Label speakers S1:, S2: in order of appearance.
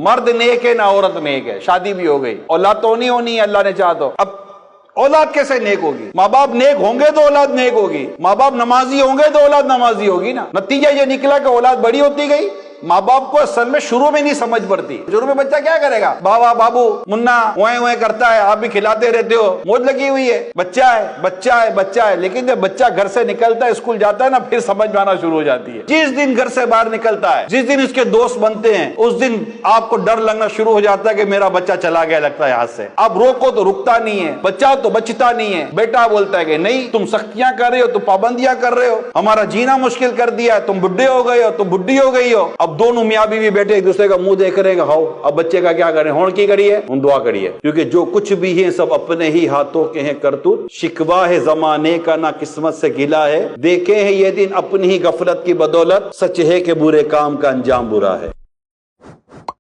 S1: मर्द नेक है ना औरत नेक है, शादी भी हो गई, औलाद तो नहीं होनी है अल्लाह ने चाहा तो। अब औलाद कैसे नेक होगी? माँ बाप नेक होंगे तो औलाद नेक होगी, माँ बाप नमाजी होंगे तो औलाद नमाजी होगी ना। नतीजा ये निकला कि औलाद बड़ी होती गई। माँ बाप को असल में शुरू में नहीं समझ पड़ती। शुरू में बच्चा क्या करेगा, बाबा बाबू मुन्ना ओए ओए करता है, आप भी खिलाते रहते हो, मौज लगी हुई है, बच्चा है बच्चा है बच्चा है। लेकिन जब बच्चा घर से निकलता है, स्कूल जाता है ना, फिर समझ में आना शुरू हो जाती है। जिस दिन घर से बाहर निकलता है, जिस दिन इसके दोस्त बनते हैं, उस दिन आपको डर लगना शुरू हो जाता है कि मेरा बच्चा चला गया लगता है हाथ से। आप रोको तो रुकता नहीं है, बच्चा तो बचता नहीं है। बेटा बोलता है कि नहीं, तुम सख्तियां कर रहे हो, तुम पाबंदियां कर रहे हो, हमारा जीना मुश्किल कर दिया है, तुम बुढ़े हो गए हो, तुम बुढ़ी हो गई हो। अब दोनों मियाँ बीवी बैठे एक दूसरे का मुंह देख रहे हैं, हाओ अब बच्चे का क्या करें, होन की करिए, हम दुआ करिए, क्योंकि जो कुछ भी है सब अपने ही हाथों के हैं करतूत। शिकवा है जमाने का ना किस्मत से गिला है, देखे हैं ये दिन अपनी ही गफलत की बदौलत, सच है कि बुरे काम का अंजाम बुरा है।